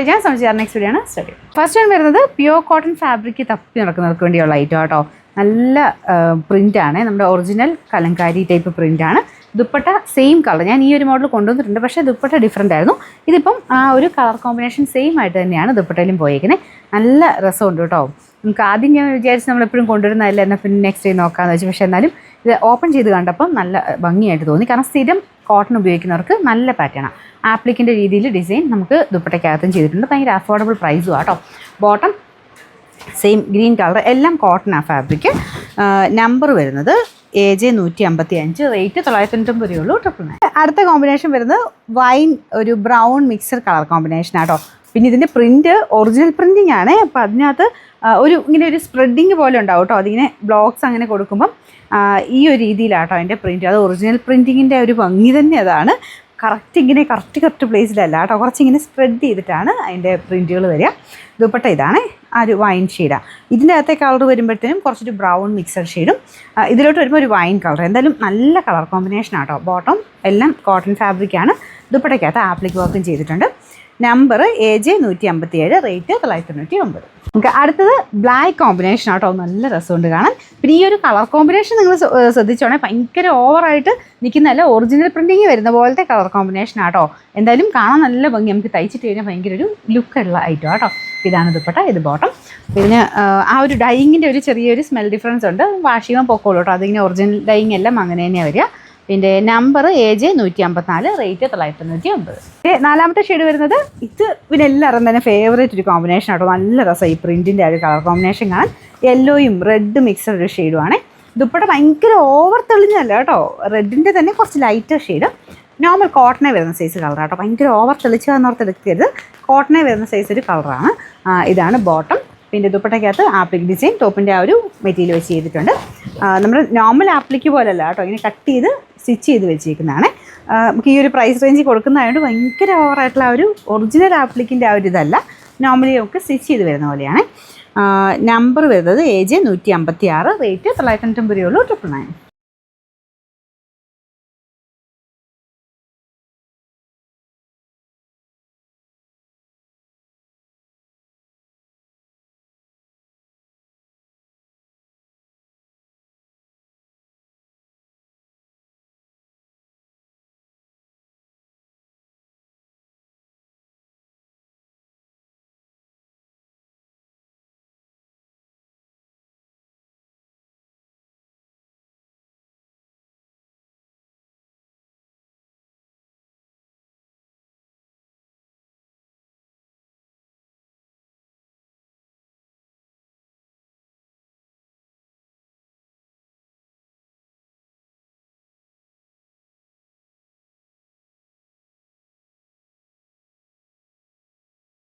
ഞാൻ സംശയം next video ആണ് സ്റ്റഡി. ഫസ്റ്റ് വൺ വരുന്നത് പ്യുവർ കോട്ടൺ ഫാബ്രിക് തപ്പി നടക്കുന്നവർക്ക് വേണ്ടിയുള്ള ഐറ്റം കേട്ടോ. നല്ല പ്രിൻ്റാണ്, നമ്മുടെ ഒറിജിനൽ കലങ്കാരി ടൈപ്പ് പ്രിൻ്റാണ്. ദുപ്പട്ട സെയിം കളർ, ഞാൻ ഈ ഒരു മോഡൽ കൊണ്ടുവന്നിട്ടുണ്ട്, പക്ഷേ ദുപ്പട്ട ഡിഫറെൻ്റ് ആയിരുന്നു. ഇതിപ്പം ആ ഒരു കളർ കോമ്പിനേഷൻ സെയിം ആയിട്ട് തന്നെയാണ് ദുപ്പട്ടയിലും പോയേക്കുന്നത്. നല്ല രസമുണ്ട് കേട്ടോ. നമുക്ക് ആദ്യം ഞാൻ വിചാരിച്ച് നമ്മളെപ്പോഴും കൊണ്ടുവരുന്നതല്ല, എന്നാൽ പിന്നെ നെക്സ്റ്റ് ഡേ നോക്കാമെന്ന് വെച്ചു. പക്ഷേ എന്നാലും ഇത് ഓപ്പൺ ചെയ്ത് കണ്ടപ്പം നല്ല ഭംഗിയായിട്ട് തോന്നി. കാരണം സ്ഥിരം കോട്ടൺ ഉപയോഗിക്കുന്നവർക്ക് നല്ല പാറ്റേണാണ്. ആപ്ലിക്കിൻ്റെ രീതിയിൽ ഡിസൈൻ നമുക്ക് ദുപ്പട്ടയ്ക്കകത്തും ചെയ്തിട്ടുണ്ട്. ഭയങ്കര അഫോർഡബിൾ പ്രൈസും കേട്ടോ. ബോട്ടം സെയിം ഗ്രീൻ കളർ, എല്ലാം കോട്ടൺ ആ ഫാബ്രിക്. നമ്പർ വരുന്നത് AJ 155, റേറ്റ് 990 രൂപയുള്ളൂ. 999. അടുത്ത കോമ്പിനേഷൻ വരുന്നത് വൈൻ ഒരു ബ്രൗൺ മിക്സർ കളർ കോമ്പിനേഷൻ ആട്ടോ. പിന്നെ ഇതിൻ്റെ പ്രിൻറ്റ് ഒറിജിനൽ പ്രിൻറ്റിങ് ആണ്. അപ്പോൾ അതിനകത്ത് ഇങ്ങനെ ഒരു സ്പ്രെഡിങ് പോലെ ഉണ്ടാവും കേട്ടോ. അതിങ്ങനെ ബ്ലോക്സ് അങ്ങനെ കൊടുക്കുമ്പം ഈ ഒരു രീതിയിലാട്ടോ അതിൻ്റെ പ്രിൻറ്റ്. അത് ഒറിജിനൽ പ്രിൻറ്റിങ്ങിൻ്റെ ഒരു ഭംഗി തന്നെ അതാണ്. കറക്റ്റ് പ്ലേസിലല്ല കേട്ടോ, കുറച്ചിങ്ങനെ സ്പ്രെഡ് ചെയ്തിട്ടാണ് അതിൻ്റെ പ്രിൻറ്റുകൾ വരിക. ദുപ്പട്ട ഇതാണ്, ആ ഒരു വൈൻ ഷെയ്ഡാണ്. ഇതിൻ്റെ അകത്തെ കളർ വരുമ്പോഴത്തേനും കുറച്ചൊരു ബ്രൗൺ മിക്സഡ് ഷെയ്ഡും, ഇതിലോട്ട് വരുമ്പോൾ ഒരു വൈൻ കളർ. എന്തായാലും നല്ല കളർ കോമ്പിനേഷൻ ആട്ടോ. ബോട്ടം എല്ലാം കോട്ടൺ ഫാബ്രിക്കാണ്. ദുപ്പട്ടയ്ക്കകത്ത് ആപ്ലിക് വർക്കും ചെയ്തിട്ടുണ്ട്. Number AJ 157, rate 999. നമുക്ക് അടുത്തത് ബ്ലാക്ക് കോമ്പിനേഷൻ ആട്ടോ. നല്ല രസമുണ്ട് കാണാൻ. പിന്നെ ഈ ഒരു കളർ കോമ്പിനേഷൻ നിങ്ങൾ ശ്രദ്ധിച്ചോണേ, ഭയങ്കര ഓവറായിട്ട് നിൽക്കുന്നതല്ല, ഒറിജിനൽ പ്രിൻറ്റിങ് വരുന്ന പോലത്തെ കളർ കോമ്പിനേഷൻ ആട്ടോ. എന്തായാലും കാണാൻ നല്ല ഭംഗി, നമുക്ക് തയ്ച്ചിട്ട് കഴിഞ്ഞാൽ ഭയങ്കര ഒരു ലുക്കുള്ള ഐറ്റം ആട്ടോ. ഇതാണ് ദുപ്പട്ട, ഇത് ബോട്ടം. പിന്നെ ആ ഒരു ഡൈയിങ്ങിൻ്റെ ഒരു ചെറിയൊരു സ്മെൽ ഡിഫറൻസ് ഉണ്ട്. വാഷ് ചെയ്യുമ്പോൾ പൊക്കോളൂ കേട്ടോ. അതിങ്ങനെ ഒറിജിനൽ ഡൈയിങ് എല്ലാം അങ്ങനെ തന്നെയാണ് വരിക. പിന്നെ നമ്പർ AJ 154, റേറ്റ് 999. നാലാമത്തെ ഷെയ്ഡ് വരുന്നത് ഇത് പിന്നെ എല്ലാവരും തന്നെ ഫേവറേറ്റ് ഒരു കോമ്പിനേഷൻ ആട്ടോ. നല്ല രസം ഈ പ്രിൻറ്റിൻ്റെ ആ ഒരു കളർ കോമ്പിനേഷൻ കാണാൻ. യെല്ലോയും റെഡ് മിക്സഡ് ഒരു ഷെയ്ഡുമാണ്. ദുപ്പട്ട ഭയങ്കര ഓവർ തെളിഞ്ഞല്ല കേട്ടോ, റെഡിൻ്റെ തന്നെ കുറച്ച് ലൈറ്റർ ഷെയ്ഡ്. നോർമൽ കോട്ടണേ വരുന്ന സൈസ് കളറാട്ടോ. ഭയങ്കര ഓവർ തെളിച്ചതെന്നോർത്ത് എടുക്കരുത്, കോട്ടണേ വരുന്ന സൈസ് ഒരു കളറാണ്. ഇതാണ് ബോട്ടം. പിന്നെ ദുപ്പട്ടയ്ക്കകത്ത് ആപ്ലിക് ഡിസൈൻ ടോപ്പിൻ്റെ ആ ഒരു മെറ്റീരിയൽ വെച്ച് ചെയ്തിട്ടുണ്ട്. നമ്മുടെ നോർമൽ ആപ്ലിക്ക് പോലല്ല കേട്ടോ, ഇങ്ങനെ കട്ട് ചെയ്ത് സ്റ്റിച്ച് ചെയ്ത് വെച്ചിരിക്കുന്നതാണ്. നമുക്ക് ഈ ഒരു പ്രൈസ് റേഞ്ചിൽ കൊടുക്കുന്നതായതുകൊണ്ട് ഭയങ്കര ഓവറായിട്ടുള്ള ആ ഒരു ഒറിജിനൽ ആപ്ലിക്കിൻ്റെ ആ ഒരു ഇതല്ല, നോർമലി നമുക്ക് സ്റ്റിച്ച് ചെയ്ത് വരുന്ന പോലെയാണ്. നമ്പർ വരുന്നത് AJ 156, റേറ്റ് 990 രൂപയുള്ളൂ. 999.